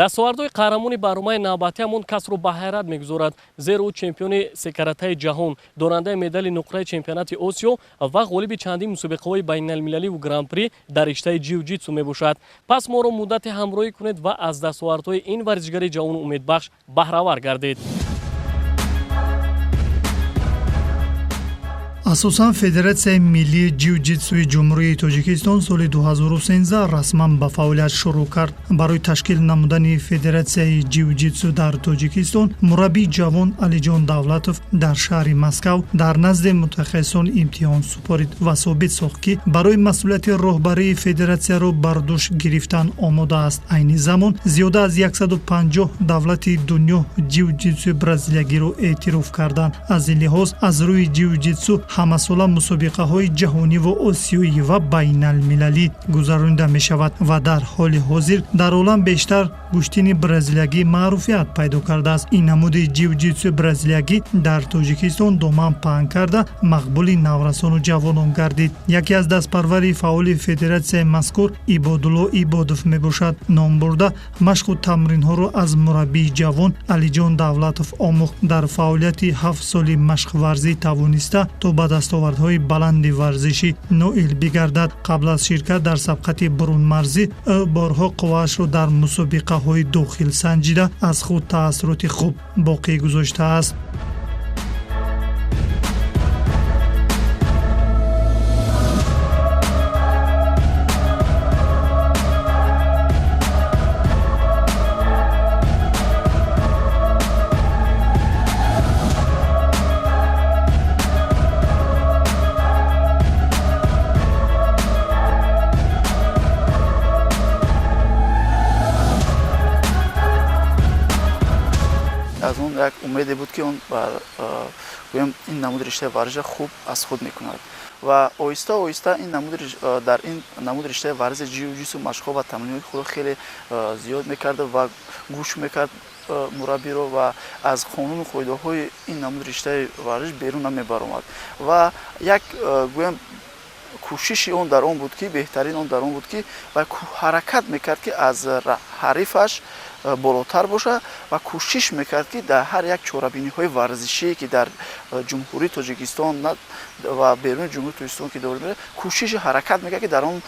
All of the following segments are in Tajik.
дастовардҳои қаҳрамони барномаи навбатиамон касро ба ҳайрат мегузорад, зеро ӯ чемпиони секаратаи ҷаҳон, дорандаи медали нуқраи чемпионати Осиё ва ғолиби чандин мусобиқаҳои байналмилаливу гран-при дар риштаи ҷиу-ҷитсу мебошад. Пас моро муддате ҳамроҳӣ кунед ва аз дастовардҳои ин варзишгари ҷавону умедбахш баҳравар гардед. асосан Федератсияи миллии ҷиу-ҷитсуи ҷумҳурии Тоҷикистон соли 2013 расман ба фаъолият шурӯъ кард. Барои ташкил намудани Федератсияи ҷиу-ҷитсу дар Тоҷикистон мураббии ҷавон Алиҷон Давлатов дар шаҳри Москав дар назди мутахассисон имтиҳон супорид ва собит сохт, ки барои масъулияти роҳбарии федератсияро бар дӯш гирифтан омода аст. Айни замон зиёда аз 150 давлати дунё ҷиу-ҷитсуи бразилиягиро эътироф карданд. Аз ин лиҳоз аз рӯи ҷиу-ҷитсу ҳамасола мусобиқаҳои ҷаҳонӣ ва осиёӣ ва байналмилалӣ гузаронида мешавад ва дар ҳоли ҳозир дар олам бештар гӯштини бразилиягӣ маъруфият пайдо кардааст. Ин намуди ҷиу-ҷитсуи бразилиягӣ дар Тоҷикистон доман паҳн карда мақбули наврасону ҷавонон гардид. Яке аз дастпарвари фаъоли федератсияи мазкур Ибодулло Ибодов мебошад. Ном бурда машқу тамринҳоро аз мураббии ҷавон Алиҷон Давлатов омӯхт. Дар фаъолияти 7 соли машқварзӣ тавониста то ба дастовардҳои баланди варзишӣ ноил бигардад. Қабл аз ширкат дар сабқати бурунмарзӣ ӯ борҳо қувваашро дар мусобиқаҳои дохил санҷида аз худ таассуроти хуб боқӣ гузоштааст. аз он як умеде буд ки он гӯем ин намуди риштаи варзиша хуб аз худ мекунад ва оҳиста оҳиста дар ин намуди риштаи варзи ҷиу-ҷитсу машқҳо ва тамринҳои худро хеле зиёд мекард ва гӯш мекард мураббиро ва аз қонуну қоидаҳои ин намуди риштаи варзиш берун намебаромад ва як гӯем кӯшиши он дар он буд ки беҳтарин он дар он буд ки ҳаракат мекард ки аз ҳарифаш болотар боша ва кӯшиш мекард ки дар ҳар як чорабиниҳои варзишӣ ки дар ҷумҳурии Тоҷикистон ва беруни ҷумҳурии Тоҷикистон ки дорем кӯшиши ҳаракат мекард ки дар он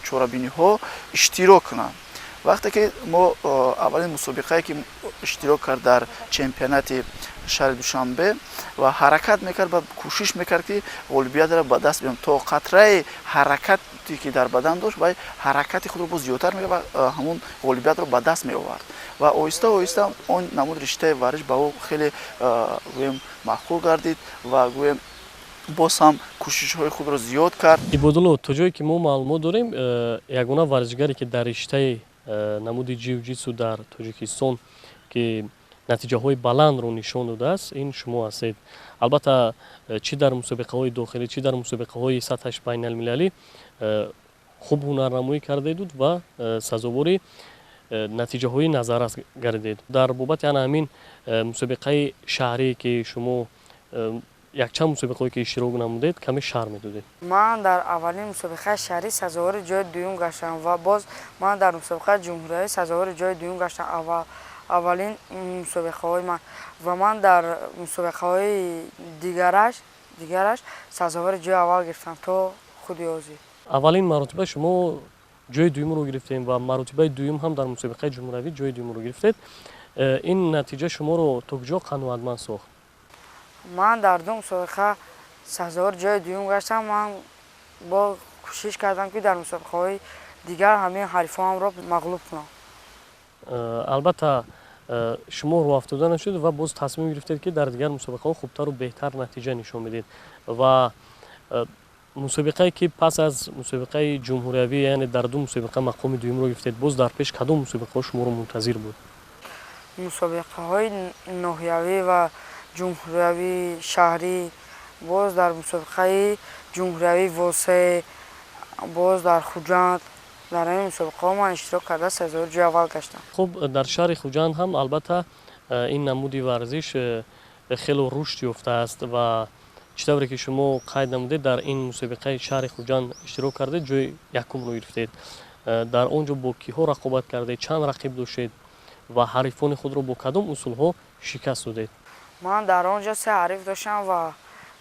чорабиниҳо иштирок кунанд. вақте ки мо аввалин мусобиқае ки иштирок кард дар чемпионати шаҳри Душанбе ва ҳаракат мекард ва кӯшиш мекард ки ғолибиятро ба даст биёрад. То қатраи ҳаракате ки дар бадан дошт ва ҳаракати худро боз зиёдтар мекард ва ҳамон ғолибиятро ба даст меовард ва оҳиста оҳиста он намуди риштаи варзиш ба ӯ хеле гӯем маъқул гардид ва гӯем боз ҳам кӯшишҳои худро зиёд кард. Ибодулло, то ҷое ки мо маълумот дорем, ягона варзишгаре ки дар риштаи намуди ҷиу-ҷитсу дар Тоҷикистон ки натиҷаҳои баландро нишон додааст, ин шумо ҳастед. Албатта чӣ дар мусобиқаҳои дохилӣ, чӣ дар мусобиқаҳои сатҳи байналмилалӣ хуб ҳунарнамоӣ кардедуд ва сазовори натиҷаҳои назаррас гардидед. Дар бобати ана ҳамин мусобиқаи шаҳрие ки шумо якчанд мусобиқаҳое ки иштирок намудед каме шаҳр медодед? Ман дар аввалин мусобиқаи шаҳрӣ сазовори ҷои дуюм гаштам ва боз ман дар мусобиқаи ҷумҳуриявӣ сазовори ҷои дуюм гаштам. Аввалин мусобиқаҳои ман ва ман дар мусобиқаҳои дигараш сазовори ҷои аввал гирифтам то худи озӣ. Аввалин маротиба шумо ҷои дуюмро гирифтед ва маротибаи дуюм ҳам дар мусобиқаи ҷумҳуриявӣ ҷои дуюмро гирифтед. Ин натиҷа шуморо то куҷо қаноатманд сохт? Ман дар ду мусобиқа сазовори ҷои дуюм гаштам. Ман бо кӯшиш кардам ки дар мусобиқаҳои дигар ҳамин ҳарифоамро мағлуб кунам. Албатта шумо роҳафтода нашуд ва боз тасмим гирифтед ки дар дигар мусобиқаҳо хубтару беҳтар натиҷа нишон медед ва мусобиқае ки пас аз мусобиқаи ҷумҳуриявӣ, яъне дар ду мусобиқа мақоми дуюмро гирифтед, боз дар пеш кадом мусобиқаҳо шуморо мунтазир буд? Мусобиқаҳои ноҳиявӣ ва ҷумҳуриявӣ шаҳрӣ, боз дар мусобиқаи ҷумҳуриявӣ восеъ, боз дар Хуҷанд, дар ин мусобиқаҳо ман иштирок карда сазовори ҷои аввал гаштам. Хуб, дар шаҳри Хуҷанд ҳам албатта ин намуди варзиш хеле рушд ёфтааст ва чӣ тавре ки шумо қайд намудед, дар ин мусобиқаи шаҳри Хуҷанд иштирок кардед, ҷои якумро гирифтед. Дар он ҷо бо киҳо рақобат кардед, чанд рақиб доштед ва ҳарифони худро бо кадом усулҳо шикаст додед? ман дар он ҷо 3 ҳариф доштам ва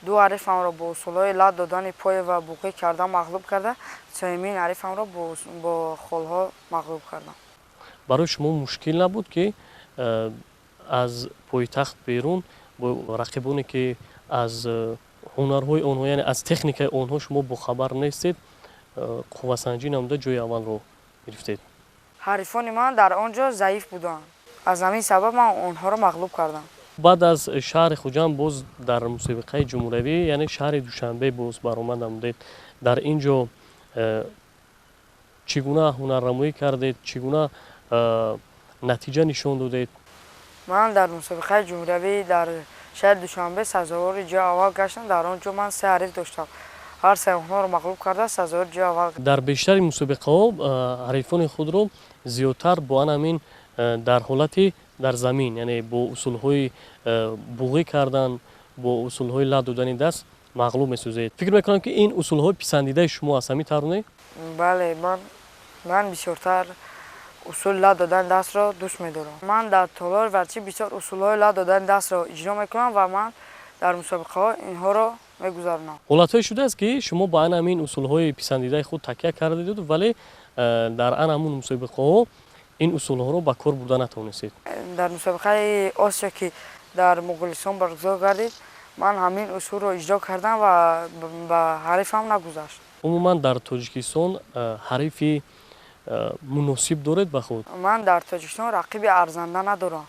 2 ҳарифамро бо усулҳои лад додани пой ва буғӣ карда мағлуб карда, сеюмин ҳарифамро бо холҳо мағлуб кардам. барои шумо мушкил набуд ки аз пойтахт берун бо рақибоне ки аз ҳунарҳои онҳо, яъне аз техникаи онҳо шумо бохабар нестед, қуввасанҷӣ намуда ҷои аввалро гирифтед? ҳарифони ман дар он ҷо заиф буданд. аз ҳамин сабаб ман онҳоро мағлуб кардам. баъд аз шаҳри хуҷанд боз дар мусобиқаи ҷумҳуриявӣ, яъне шаҳри душанбе боз баромад намудед. дар ин ҷо чӣ гуна ҳунарнамоӣ кардед, чӣ гуна натиҷа нишон додед? ман дар мусобиқаи ҷумҳуриявӣ дар шаҳри душанбе сазовори ҷои аввал гаштам. дар он ҷо ман 3 ҳариф доштам. ҳар се онҳоро мағлуб карда сазовори ҷои аввал. дар бештари мусобиқаҳо ҳарифони худро зиёдтар бо анамин дар ҳолати дар замин, яъне бо усулҳои буғӣ кардан, бо усулҳои лад додани даст мағлуб месӯзед. фикр мекунам ки ин усулҳои писандидаи шумо аст, ҳамин тавр не? бале, ман бисёртар усули лад додани дастро дӯст медорам. ман дар толори варзишӣ бисёр усулҳои лад додани дастро иҷро мекунам ва ман дар мусобиқаҳо инҳоро мегузаронам. ҳолатҳое шудааст ки шумо ба анамин усулҳои писандидаи худ такя кардед, вале дар анамун мусобиқаҳо ин усулҳоро ба кор бурда натавонистед? дар мусобиқаи Осиё ки дар Муғулистон баргузор гардид, ман ҳамин усулро иҷро кардам ва ба ҳарифам нагузашт. умуман дар Тоҷикистон ҳарифи муносиб доред ба худ? ман дар Тоҷикистон рақиби арзанда надорам.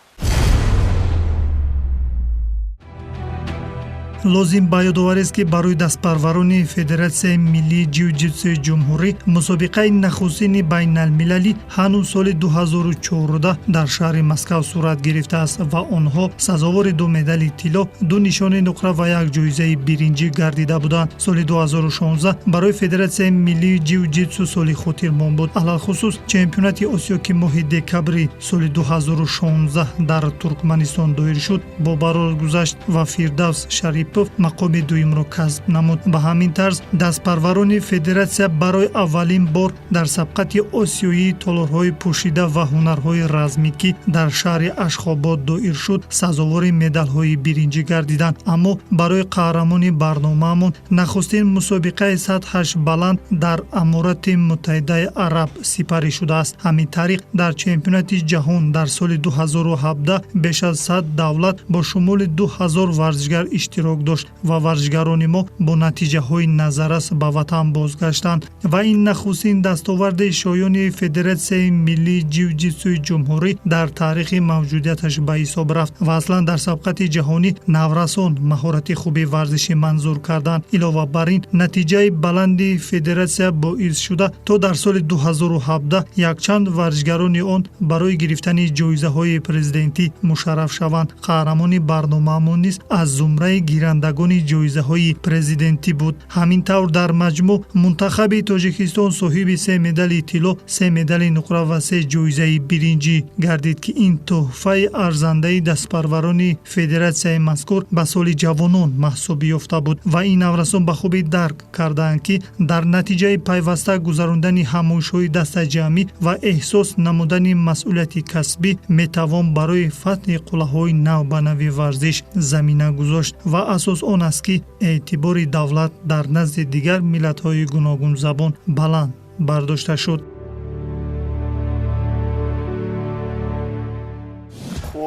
лозим ба ёдоварест ки барои дастпарварони Федератсияи Миллии ҷиу-ҷитсуи ҷумҳурӣ мусобиқаи нахустини байналмилалӣ ҳанӯз соли 2014 дар шаҳри Москав сурат гирифтааст ва онҳо сазовори 2 медали тилло, 2 нишони нуқра ва 1 ҷоизаи биринҷӣ гардида буданд. соли 2016 барои Федератсияи Миллии ҷиу-ҷитсу соли хотирмон буд. алалхусус чемпионати Осиё ки моҳи декабри соли 2016 дар Туркманистон доир шуд, бо барор гузашт ва Фирдавс Шарипов мақоми дуюмро касб намуд. ба ҳамин тарз дастпарварони федератсия барои аввалин бор дар сабқати осиёии толорҳои пӯшида ва ҳунарҳои размӣ ки дар шаҳри Ашхобод доир шуд, сазовори медалҳои биринҷӣ гардиданд. аммо барои қаҳрамони барномаамон нахустин мусобиқаи сатҳаш баланд дар Аморати Муттаҳидаи Араб сипарӣ шудааст. ҳамин тариқ дар чемпионати ҷаҳон дар соли 2017 беш аз 100 давлат бо шумоли 2000 варзишгар иштирок дошт ва варзишгарони мо бо натиҷаҳои назаррас ба ватан бозгаштанд ва ин нахустин дастоварди шоёни Федератсияи Миллии ҷиу-ҷитсуи ҷумҳурӣ дар таърихи мавҷудияташ ба ҳисоб рафт ва аслан дар сабқати ҷаҳонӣ наврасон маҳорати хуби варзишӣ манзур карданд. илова бар ин натиҷаи баланди федератсия боис шуда то дар соли 2017 якчанд варзишгарони он барои гирифтани ҷоизаҳои президентӣ мушарраф шаванд. қаҳрамони барномаамон низ аз зумраи гирандагони ҷоизаҳои президентӣ буд. ҳамин тавр дар маҷмӯъ мунтахаби Тоҷикистон соҳиби 3 медали тилло, 3 медали нуқра ва 3 ҷоизаи биринҷӣ гардид ки ин тӯҳфаи арзандаи дастпарварони федератсияи мазкур ба соли ҷавонон маҳсуб ёфта буд ва ин наврасон ба хубӣ дарк карданд ки дар натиҷаи пайваста гузарондани ҳамоишҳои дастаҷамъӣ ва эҳсос намудани масъулияти касбӣ метавон барои фатҳи қуллаҳои нав ба нави варзиш замина гузошт ва асос он аст ки эътибори давлат дар назди дигар миллатҳои гуногунзабон баланд бардошта шуд.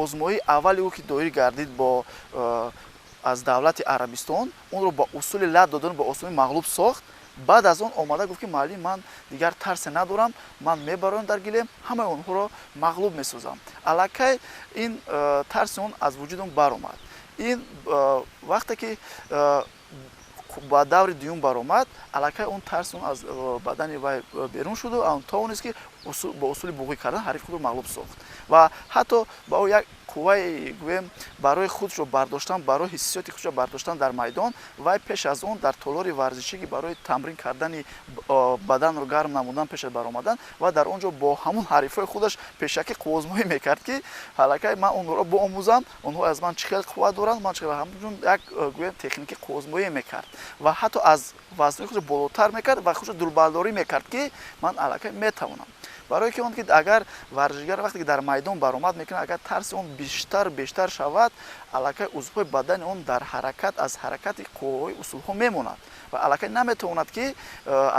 озмоии аввали ӯ ки доир гардид бо аз давлати Арабистон, онро ба усули лад додан ба осони мағлуб сохт. баъд аз он омада гуфт ки маъли ман дигар тарсе надорам, ман мебароям дар гилем, ҳамаи онҳоро мағлуб месозам. аллакай ин тарси он аз вуҷуд он баромад. ин вақте ки ба даври дуюм баромад, аллакай он тарси он аз бадани вай берун шуду, он тавонист ки ба усули буғӣ кардан ҳариф худро мағлуб сохт ва ҳатто ба ӯ як қувваи гӯем барои худшро бардоштан, барои ҳиссиёти худшро бардоштан дар майдон, вай пеш аз он дар толори варзишӣ ки барои тамрин кардани баданро гарм намудан пеш аз баромадан ва дар он ҷо бо ҳамон ҳарифҳои худаш пешакӣ қуввозмоӣ мекард ки аллакай ман онҳоро боомӯзам, онҳо аз ман чӣ хел қувват доранд, ман чӣ хел ҳамчун як гӯем техникӣ қуввозмоӣ мекард ва ҳатто аз вазни худро болотар мекард ва худро дурбардорӣ мекард ки ман аллакай метавонам. барое ки он ки агар варзишгар вақте ки дар майдон баромад мекунад агар тарси он бештар шавад аллакай узвҳои бадани он дар ҳаракат аз ҳаракати қувваҳои усулҳо мемонад ва аллакай наметавонад ки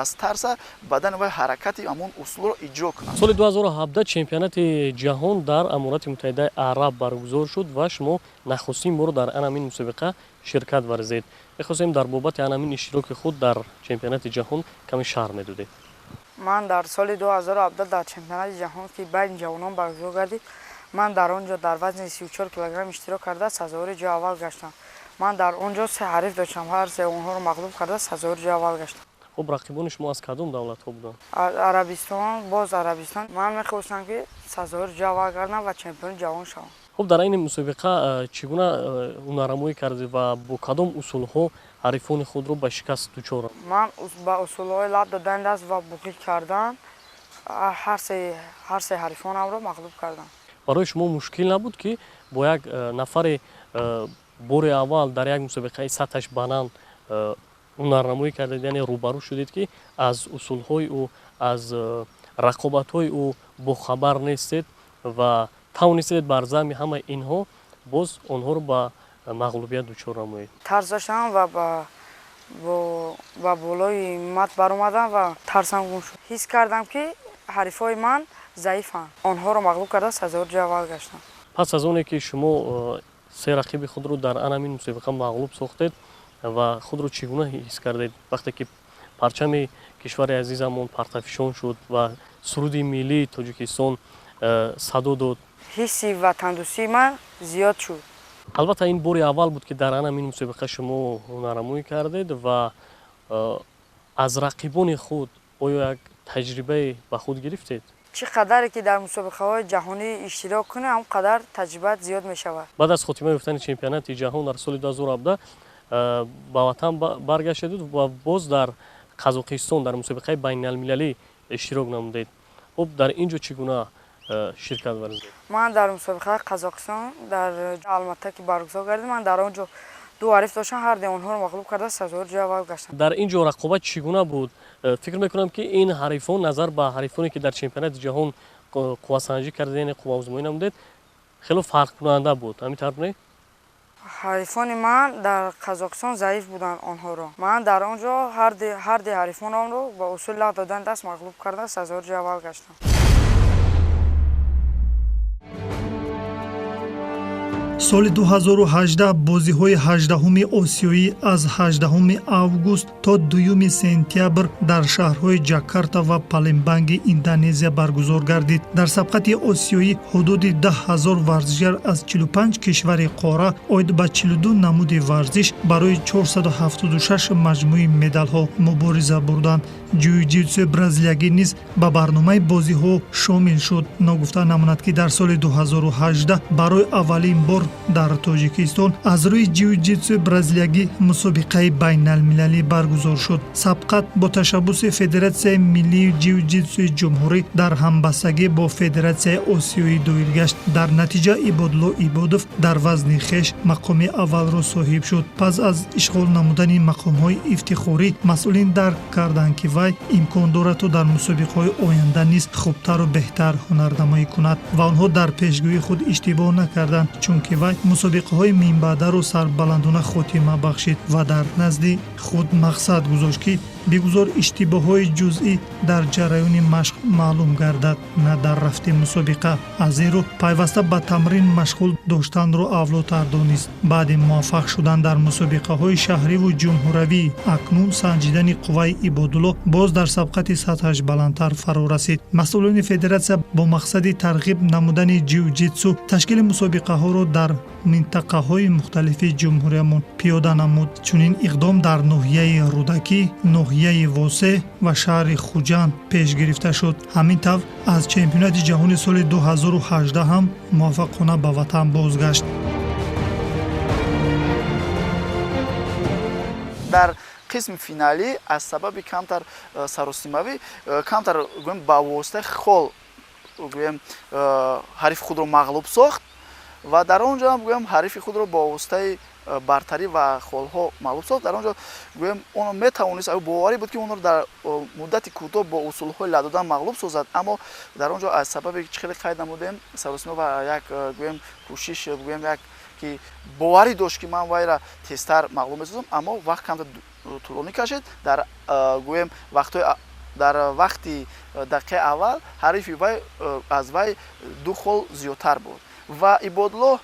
аз тарса бадани вай ҳаракати ҳамон усулро иҷро кунад. соли 2017 чемпионати ҷаҳон дар аморати муттаҳидаи араб баргузор шуд ва шумо нахустин боро дар анамин мусобиқа ширкат варзед. мехостем дар бобати анамин иштироки худ дар чемпионати ҷаҳон каме шаҳр медодед. ман дар соли 2017 дар чемпионати ҷаҳон ки байни ҷавонон баргузор гардид ман дар он ҷо дар вазни 34 килограмм иштирок карда сазовари ҷои аввал гаштам. ман дар он ҷо се ҳариф доштам, ҳар се онҳоро мағлуб карда сазовари ҷои аввал гаштам. хуб рақибони шумо аз кадом давлатҳо буданд? арабистон, боз арабистон. ман мехостам ки сазовари ҷои аввал гардам ва чемпиони ҷаҳон шавам. хуб дар айни мусобиқа чӣ гуна ҳунаррамоӣ кардед ва бо кадом усулҳо ҳарифони худро ба шикаст дучоранд? ман ба усулҳои лаб додани даст ва буқӣ кардан ҳар се ҳарифонамро мағлуб кардам. барои шумо мушкил набуд ки бо як нафаре бори аввал дар як мусобиқаи сатҳаш баланд ҳунаррамоӣ кардед, яъне рӯбарӯ шудед ки аз усулҳои ӯ, аз рақобатҳои ӯ бохабар нестед ва тавонистед бар замми ҳамаи инҳо боз онҳоро ба мағлубият дучор намоед? тарс доштам ва ба болои мат баромадам ва тарсам гум шуд. ҳис кардам ки ҳарифҳои ман заифанд. онҳоро мағлуб карда сазовари ҷои аввал гаштам. пас аз оне ки шумо се рақиби худро дар анамин мусобиқа мағлуб сохтед ва худро чӣ гуна ҳис кардед вақте ки парчами кишвари азизамон партафишон шуд ва суруди миллии Тоҷикистон садо дод? ҳисси ватандӯстии ман зиёд шуд. албатта ин бори аввал буд ки дар анамин мусобиқа шумо ҳунаррамоӣ кардед ва аз рақибони худ оё як таҷрибае ба худ гирифтед? чӣ қадаре ки дар мусобиқаҳои ҷаҳонӣ иштирок кунем ҳам қадар таҷрибаат зиёд мешавад. баъд аз хотима ёфтани чемпионати ҷаҳон дар соли 2017 ба ватан баргаштед ва боз дар Қазоқистон дар мусобиқаи байналмилалӣ иштирок намудед. хуб дар ин ҷо чӣ гуна ширкат варзидед? ман дар мусобиқаи Қазоқистон дар Алмата ки баргузор гардид ман дар он ҷо ду ҳариф доштам, ҳар де онҳоро мағлуб карда сазовари ҷои аввал гаштам. дар ин ҷо рақобат чӣ гуна буд? фикр мекунам ки ин ҳарифон назар ба ҳарифоне ки дар чемпионати ҷаҳон қуввасанҷӣ кардед, яъне қувваозмоӣ намудед, хело фарқкунанда буд. ҳамин тавр не? ҳарифони ман дар Қазоқистон заиф буданд онҳоро. ман дар он ҷо ҳар де ҳарифонамро ба усули лағ додани даст мағлуб карда сазовари ҷои аввал гаштам. соли 2018 бозиҳои 18-уми осиёӣ аз 18 август то 2 сентябр дар шаҳрҳои Ҷакарта ва Палембанги Индонезия баргузор гардид. Дар сабқати осиёӣ ҳудуди 10,000 варзишгар аз 45 кишвари қора оид ба 42 намуди варзиш барои 476 маҷмӯи медалҳо мубориза бурданд. ҷиу-ҷитсуи бразилиягӣ низ ба барномаи бозиҳо шомил шуд. ногуфта намонад ки дар соли 2018 барои аввалин бор дар Тоҷикистон аз рӯи ҷиу-ҷитсуи бразилиягӣ мусобиқаи байналмилалӣ баргузор шуд. сабқат бо ташаббуси Федератсияи миллии ҷиу-ҷитсуи ҷумҳурӣ дар ҳамбастагӣ бо Федератсияи осиёӣ доир гашт. дар натиҷа Ибодулло Ибодов дар вазни хеш мақоми аввалро соҳиб шуд. пас аз ишғол намудани мақомҳои ифтихорӣ масъулин дарк карданд ки вай имкон дорад то дар мусобиқаҳои оянда низ хубтару беҳтар ҳунарнамоӣ кунад ва онҳо дар пешгӯии худ иштибоҳ накарданд, чунки вай мусобиқаҳои минбаъдаро сарбаландона хотима бахшид ва дар назди худ мақсад гузошт ки бигузор иштибоҳҳои ҷузъӣ дар ҷараёни машқ маълум гардад, на дар рафти мусобиқа. аз ин рӯ пайваста ба тамрин машғул доштанро авлотар донист. баъди муваффақ шудан дар мусобиқаҳои шаҳриву ҷумҳуравӣ акнун санҷидани қувваи Ибодулло боз дар сабқати сатҳаш баландтар фаро расид. масъулони федератсия бо мақсади тарғиб намудани ҷиу-ҷитсу ташкили мусобиқаҳоро дар минтақаҳои мухталифи ҷумҳуриямон пиёда намуд. чунин иқдом дар ноҳияи Рӯдакӣ, ноҳияи Восе ва шаҳри Хуҷанд пеш гирифта шуд. ҳамин тавр аз чемпионати ҷаҳони соли 2018 ҳам муваффақона ба ватан бозгашт. дар қисми финалӣ аз сабаби камтар саросимавӣ камтар гӯем ба воситаи хол гӯем ҳарифи худро мағлуб сохт ва дар он ҷо ҳам гӯем ҳарифи худро ба воситаи бартарӣ ва холҳо мағлуб сохт. Дар он ҷо гӯем он метавонист, боварӣ буд ки онро дар муддати кӯтоҳ бо усулҳои ладодан мағлуб созад, аммо дар он ҷо аз сабаби ки хеле қайд намудем, Саросимова як гӯем кӯшиш гӯем як ки боварӣ дошт ки ман вайра тезтар мағлуб месозам, аммо вақт камтар тӯлонӣ кашид. Дар гӯем дар вақти дақиқаи аввал ҳарифи вай аз вай 2 хол зиёдтар буд ва Ибодуллоҳ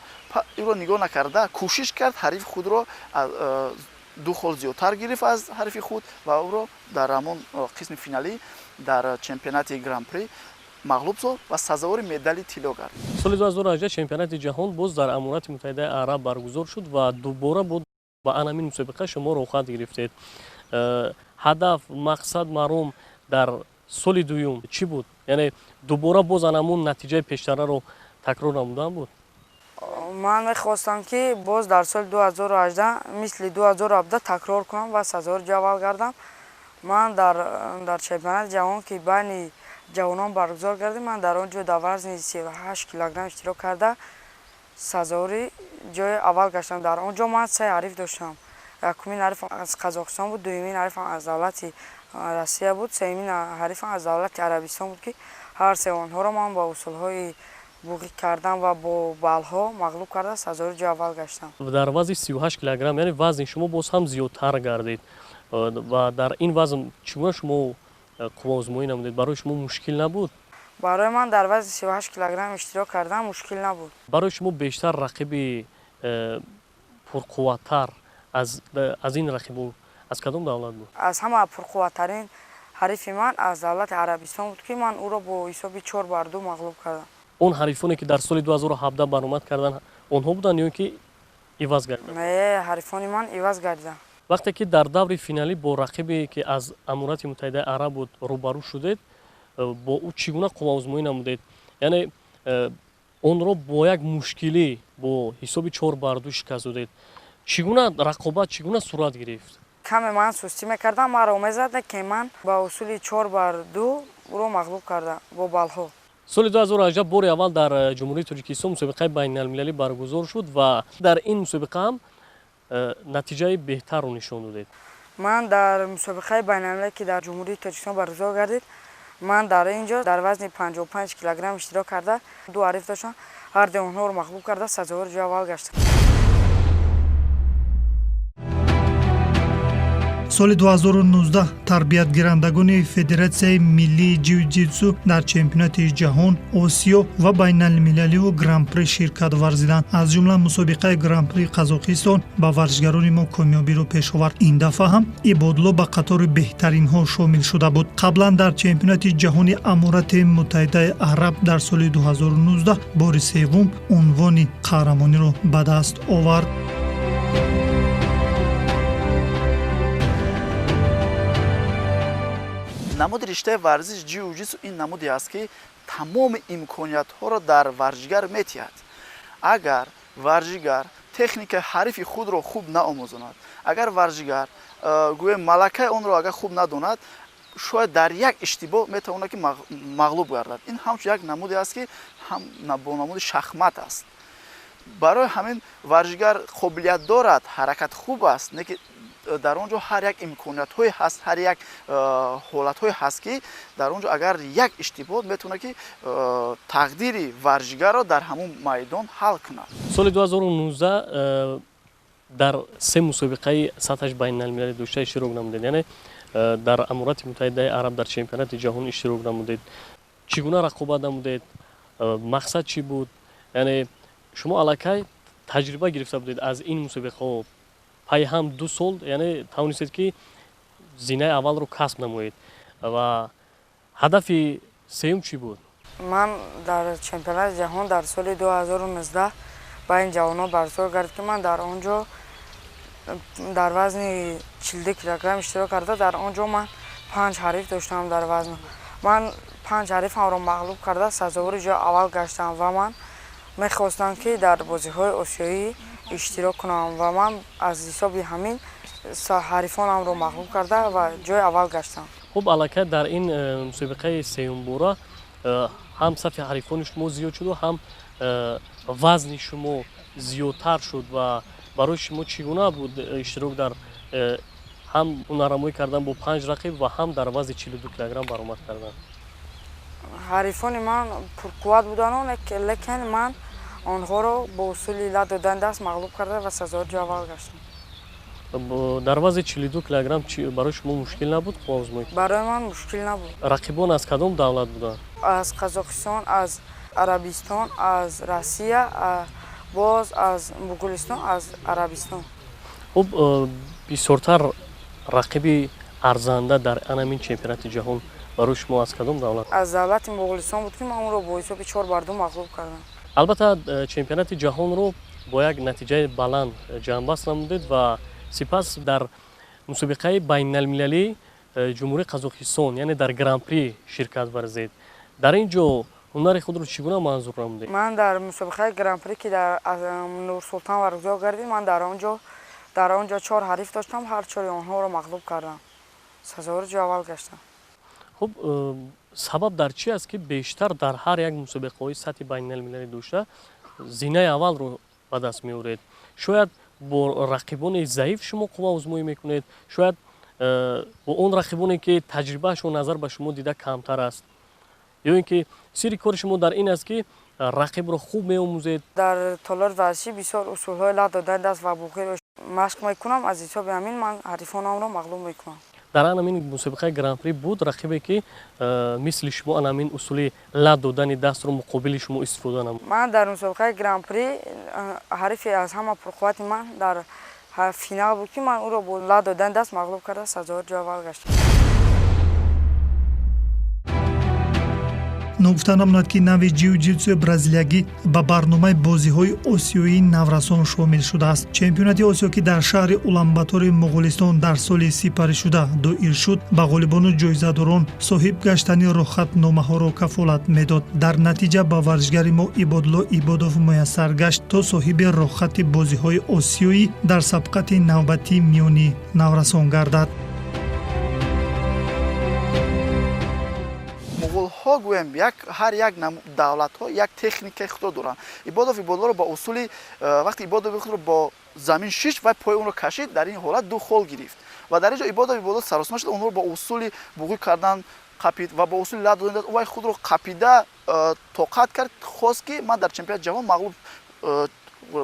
инро нигоҳ накарда кӯшиш кард ҳарифи худро 2 хол зиёдтар гирифт аз ҳарифи худ ва ӯро дар ҳамон қисми финалӣ дар чемпионати Гран-при мағлуб сохт ва сазовори медали тилло гардид. соли 2018 чемпионати ҷаҳон боз дар Амурати Муттаҳидаи Араб баргузор шуд ва дубора буд ба анамин мусобиқа шумо рохат гирифтед. ҳадаф, мақсад маълум дар соли дуюм чӣ буд? Яъне дубора боз анамун натиҷаи пештараро такрор намудан буд? ман мехостам ки боз дар соли 2018 мисли 2017 такрор кунам ва сазовори ҷо аввал гардам. ман дар чемпионати ҷаҳон ки байни ҷавонон баргузор гардид, ман дар он ҷо дар вазни 38 килограмм иштирок карда сазовори ҷои аввал гаштам. дар он ҷо ман 3 ҳариф доштам. якумин ҳарифам аз Қазоқистон буд, дуюмин ҳарифам аз давлати Россия буд, сеюмин ҳарифам аз давлати Арабистон буд ки ҳар се онҳоро ман ба усулҳои буғӣ кардан ва бо балҳо мағлуб карда сазовори ҷои аввал гаштам. дар вазни 38 килограмм, яъне вазни шумо боз ҳам зиёдтар гардид ва дар ин вазн чӣ гуна шумо қувваозмоӣ намудед? Барои шумо мушкил набуд? барои ман дар вазни 38 килограмм иштирок кардан мушкил набуд. барои шумо бештар рақиби пурқувваттар аз ин рақибу аз кадом давлат буд? аз ҳама пурқувваттарин ҳарифи ман аз давлати Арабистон буд ки ман ӯро бо ҳисоби 4-2 мағлуб кардам. он ҳарифоне ки дар соли 2017 баромад кардан, онҳо буданд ё ки иваз гардиданд? не, ҳарифони ман иваз гардиданд. вақте ки дар даври финалӣ бо рақибе ки аз Амурати Муттаҳидаи Араб буд рӯбарӯ шудед, бо ӯ чӣ гуна қувваозмоӣ намудед? Яъне онро бо як мушкилӣ бо ҳисоби 4-2 шикаст додед. чӣ гуна рақобат чӣ гуна сурат гирифт? каме ман сустӣ мекардам, маро мезада ки ман ба усули 4-2 ӯро мағлуб кардам бо балҳо. соли 2018 бори аввал дар ҷумҳурии Тоҷикистон мусобиқаи байналмилалӣ баргузор шуд ва дар ин мусобиқа ҳам натиҷаи беҳтарро нишон додед. ман дар мусобиқаи байналмилалӣ ки дар ҷумҳурии Тоҷикистон баргузор гардид, ман дар ин ҷо дар вазни 55 килограмм иштирок карда 2 ҳариф доштам. ҳар ду онҳоро мағлуб карда сазовори ҷои аввал гаштам. соли 2019 тарбиятгирандагони Федератсияи миллии ҷиу-ҷитсу дар чемпионати ҷаҳон, Осиё ва байналмилалию Гран-при ширкат варзиданд. аз ҷумла мусобиқаи Гран-при Қазоқистон ба варзишгарони мо комёбиро пеш овард. ин дафъа ҳам Ибодулло ба қатори беҳтаринҳо шомил шуда буд. қаблан дар чемпионати ҷаҳони Амурати Муттаҳидаи Араб дар соли 2019 бори севум унвони қаҳрамониро ба даст овард. намуди риштаи варзиш ҷиу-ҷитсу ин намуде аст ки тамоми имкониятҳоро дар варзишгар метиҳад. агар варзишгар техникаи ҳарифи худро хуб наомӯзонад, агар варзишгар гӯем малакаи онро агар хуб надонад, шояд дар як иштибоҳ метавонад ки мағлуб гардад. ин ҳамчун як намуде аст ки бо намуди шахмат аст. барои ҳамин варзишгар қобилият дорад, ҳаракат хуб аст, не ки дар он ҷо ҳар як имкониятҳое ҳаст, ҳар як ҳолатҳое ҳаст ки дар он ҷо агар як иштибоҳ метавонад ки тақдири варзишгарро дар ҳамон майдон ҳал кунад. соли 2019 дар 3 мусобиқаи сатҳаш байналмилалӣ дошта иштирок намудед, яъне дар Амурати Муттаҳидаи Араб дар чемпионати ҷаҳон иштирок намудед. чӣ гуна рақобат намудед? мақсад чӣ буд? яъне шумо аллакай таҷриба гирифта будед аз ин мусобиқаҳо. пай ҳам 2 сол, яъне тавонистед ки зинаи аввалро касб намоед ва ҳадафи сеюм чӣ буд? ман дар чемпионати ҷаҳон дар соли 2019 ба ин ҷавонон баргузор гардид ки ман дар он ҷо дар вазни 42 килограмм иштирок карда, дар он ҷо ман 5 ҳариф доштам дар вазн. ман 5 ҳарифамро мағлуб карда сазовори ҷои аввал гаштам ва ман мехостам ки дар бозиҳои осиёӣ иштирок кунам ва ман аз ҳисоби ҳамин ҳарифонамро мағлуб карда ва ҷои аввал гаштам. хуб, аллакай дар ин мусобиқаи сеюмбора ҳам сафи ҳарифони шумо зиёд шуду, ҳам вазни шумо зиёдтар шуд ва барои шумо чӣ гуна буд иштирок дар ҳам ҳунарамоӣ кардан бо 5 рақиб ва ҳам дар вазни 42 килограмм баромад кардан? ҳарифони ман пурқувват будану, лекин ман онҳоро бо усули лад додани даст мағлуб карда ва сазори ҷой аввал гаштам. дар вазни 42 килограмм барои шумо мушкил набуд озмоид? Барои ман мушкил набуд. Рақибон аз кадом давлат буданд? Аз Қазоқистон, аз Арабистон, аз Россия, боз аз Буғулистон, аз Арабистон. хуб бисёртар рақиби арзанда дар анамин чемпионати ҷаҳон барои шумо аз кадом давлат? Аз давлати Буғулистон буд ки ман онро бо ҳисоби 4-2 мағлуб кардам. албатта чемпионати ҷаҳонро бо як натиҷаи баланд ҷамъбаст намудед ва сипас дар мусобиқаи байналмилалии ҷумҳурии Қазоқистон, яъне дар гран-при ширкат варзед. Дар ин ҷо ҳунари худро чӣ гуна манзур намудед? Ман дар мусобиқаи гран-при ки дар Нурсултан баргузор гардид, ман дар он ҷо 4 ҳариф доштам, ҳар 4 онҳоро мағлуб кардам. Сазори ҷой аввал гаштам. хуб сабаб дар чи аст ки бештар дар ҳар як мусобиқаҳои сатҳи байналмилалӣ дошта зинаи аввалро ба даст меоред? Шояд бо рақибони заиф шумо қувва озмоӣ мекунед, шояд бо он рақибоне ки таҷрибаашон назар ба шумо дида камтар аст, ё ин ки сирри кори шумо дар ин аст ки рақибро хуб меомӯзед? Дар толори варзишӣ бисёр усулҳои лад додани даст ва буғиро машқ мекунам, аз ҳисоби ҳамин ман ҳарифонамро мағлуб мекунам. дар анамин мусобиқаи гран-при буд рақибе ки мисли шумо анамин усули лад додани дастро муқобили шумо истифода намуд? Ман дар мусобиқаи гран-при ҳарифе аз ҳама пурқуввати ман дар финал буд ки ман ӯро бо лад додани даст мағлуб карда сазори ҷой аввал гаштам. нугуфта намонад ки нави ҷиу-ҷитсуи бразилиягӣ ба барномаи бозиҳои осиёии наврасон шомил шудааст. Чемпионати Осиё ки дар шаҳри Улан-Батори Муғулистон дар соли сипарӣ шуда доир шуд, ба ғолибону ҷоизадорон соҳиб гаштани рохатномаҳоро кафолат медод. Дар натиҷа ба варзишгари мо Ибодулло Ибодов муяссар гашт то соҳиби рохати бозиҳои осиёӣ дар сабқати навбатӣ миёни наврасон гардад. муғулҳо гӯем ҳар як давлатҳо як техникаи худро доранд. Ибодов Ибодуллоро ба усули вақти Ибодов худро бо замин шиш вай пои онро кашид, дар ин ҳолат 2 хол гирифт ва дар ин ҷо Ибодов Ибодулло саросима шуд, онро ба усули буғӣ кардан қапид ва ба усули лад додани даст вай худро қапида тоқат кард, хост ки ман дар чемпионати ҷаҳон мағлуб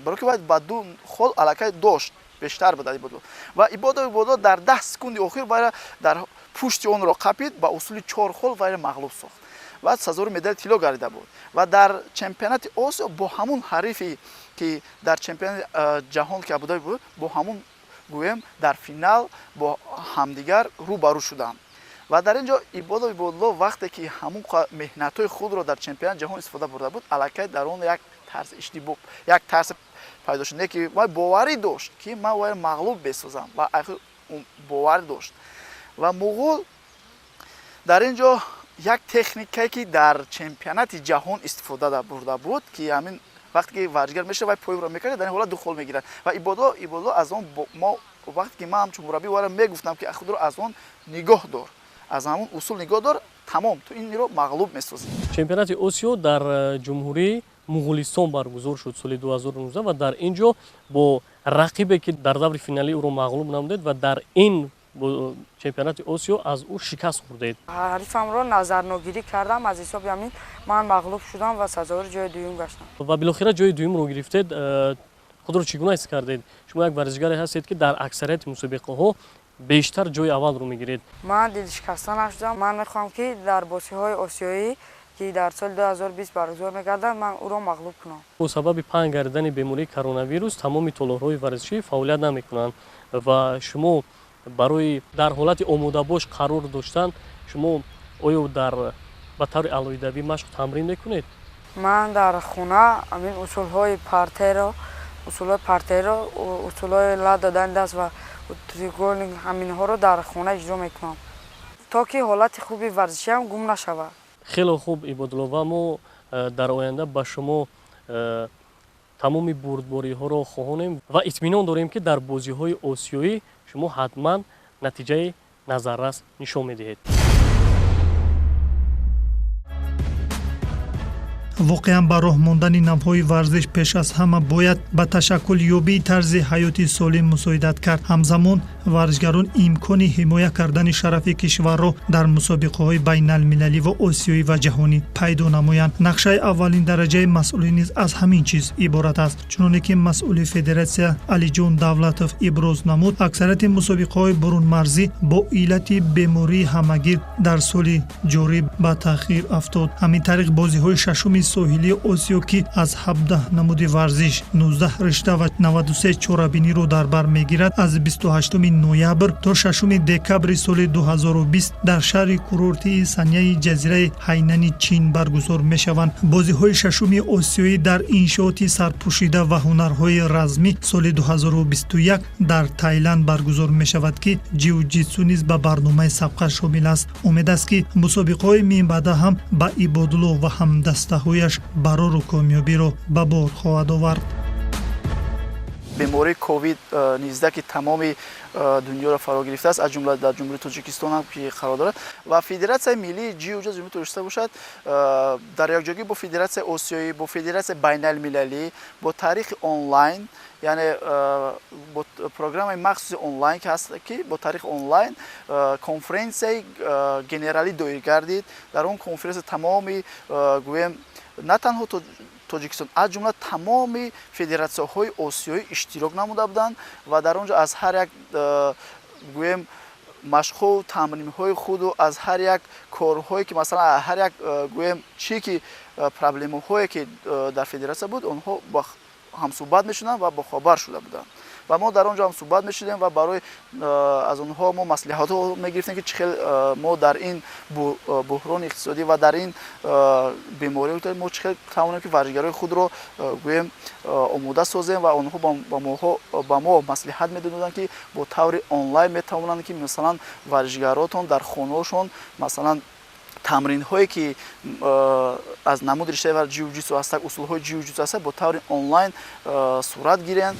барои ки вай ба 2 хол аллакай дошт бештар буд Ибодулло ва Ибодов Ибодулло дар 10 секунди охир вайро дар пушти онро қапид, ба усули 4 хол вайро мағлуб сохт ва сазори медали тилло гардида буд. Ва дар чемпионати Осиё бо ҳамун ҳарифи ки дар чемпионати ҷаҳон ки Абудаби буд, бо ҳамун гӯем дар финал бо ҳамдигар рӯ ба рӯ шуданд. Ва дар ин ҷо Ибодов Ибодулло вақте ки ҳамун меҳнатҳои худро дар чемпионати ҷаҳон истифода бурда буд, аллакай дар он як тарс иштибоҳ, як тарс пайдо шуд, не ки вай боварӣ дошт ки ман вайро мағлуб бесозам ва ахир бовар дошт. Ва муғул дар ин ҷо як техникае ки дар чемпионати ҷаҳон истифода бурда буд, ки ҳамин вақте ки варзишгар мешавад вай поиро мекард, дар ин ҳолат 2 хол мегирад ва Ибодулло аз он мо вақте ки ман ҳамчун мураббӣ вайро мегуфтам ки худро аз он нигоҳ дор, аз ҳамун усул нигоҳ дор, тамом ту инро мағлуб месозӣ. Чемпионати Осиё дар ҷумҳурии Муғулистон баргузор шуд соли 2019 ва дар ин ҷо бо рақибе ки дар даври финалӣ ӯро мағлуб намудед ва дар ин чемпионати Осиё аз ӯ шикаст хӯрдед. ҳарифамро назарногирӣ кардам, аз ҳисоби ҳамин ман мағлуб шудам ва сазори ҷои дуюм гаштам. ва билохира ҷои дуюмро гирифтед. худро чӣ гуна ҳис кардед? Шумо як варзишгаре ҳастед ки дар аксарияти мусобиқаҳо бештар ҷои аввалро мегиред. Ман дилшикаста нашудам. Ман мехоҳам ки дар бозиҳои осиёӣ ки дар соли 2020 баргузор мегардад, ман ӯро мағлуб кунам. бо сабаби паҳн гардидани бемории коронавирус тамоми толорҳои варзишӣ фаъолият намекунанд ва шумо барои дар ҳолати омодабош қарор доштан шумо оё ба таври алоҳидавӣ машқ тамрин мекунед? Ман дар хона ҳамин усулҳои партеро, усулҳои лад додани даст ва тригольник ҳаминҳоро дар хона иҷро мекунам, то ки ҳолати хуби варзишиам гум нашавад. хеле хуб Ибодулло, ва мо дар оянда ба шумо тамоми бурдбориҳоро хоҳонем ва итминон дорем ки дар бозиҳои осиёӣ шумо ҳатман натиҷаи назаррас нишон медиҳед. воқеан ба роҳ мондани навъҳои варзиш пеш аз ҳама бояд ба ташаккулёбии тарзи ҳаёти солим мусоидат кард. ҳамзамон варзишгарон имкони ҳимоя кардани шарафи кишварро дар мусобиқаҳои байналмилалӣ ва осиёӣ ва ҷаҳонӣ пайдо намоянд. нақшаи аввалин дараҷаи масъулӣ низ аз ҳамин чиз иборат аст. чуноне ки масъули федератсия алиҷон давлатов иброз намуд, аксарияти мусобиқаҳои бурунмарзӣ бо иллати бемории ҳамагир дар соли ҷорӣ ба таъхир афтод. ҳамин тариқ бозиҳои шашуми соҳилии осиё ки аз 17 намуди варзиш, 19 ришта ва 93 чорабиниро дар бар мегирад, аз 28 ноябр то 6 декабри соли 2020 дар шаҳри курортии санияи ҷазираи ҳайнани чин баргузор мешаванд. бозиҳои шашуми осиёӣ дар иншооти сарпӯшида ва ҳунарҳои размӣ соли 2021 дар Таиланд баргузор мешавад ки ҷиу-ҷитсу низ ба барномаи сабқа шомил аст. умед аст ки мусобиқаҳои минбаъда ҳам ба Ибодулло ва ҳамдастаҳояш барору камёбиро ба бор хоҳад овард. бемории COVID-19 ки тамоми дунёро фаро гирифтааст, аз ҷумла дар ҷумҳурии Тоҷикистон ҳам ки қарор дорад ва Федератсияи миллии ҷиу-ҷитсу ҷумҳурии Тоҷикистон бошад, дар якҷоягӣ бо Федератсияи осиёӣ, бо Федератсияи байналмилалӣ, бо таърихи онлайн, яъне бо программаи махсуси онлайн ки ҳаст, ки бо таърихи онлайн конференсияи генералӣ доир гардид. дар он конференсия тамоми гӯем на танҳо Тоҷикистон, аз ҷумла тамоми федератсияҳои осиёӣ иштирок намуда буданд ва дар он ҷо аз ҳар як гӯем машқҳо тамринҳои худу аз ҳар як корҳое ки масалан ҳар як гӯем чӣ ки проблемаҳое ки дар федератсия буд, онҳо ба ҳамсуҳбат мешуданд ва бохабар шуда буданд. ва мо дар он ҷо ҳамсуҳбат мешудем ва барои аз онҳо мо маслиҳатҳо мегирифтем ки чӣ хел мо дар ин буҳрони иқтисодӣ ва дар ин беморӣ мо чӣ хел тавонем ки варзишгарои худро гӯем омода созем ва онҳо ба мо маслиҳат медоданд ки бо таври онлайн метавонанд ки масалан варзишгаротон дар хонаҳошон масалан тамринҳое ки аз намуди риштаи ҷиу-ҷитсу ҳастак, усулҳои ҷиу-ҷитсу ҳастак, бо таври онлайн сурат гиранд.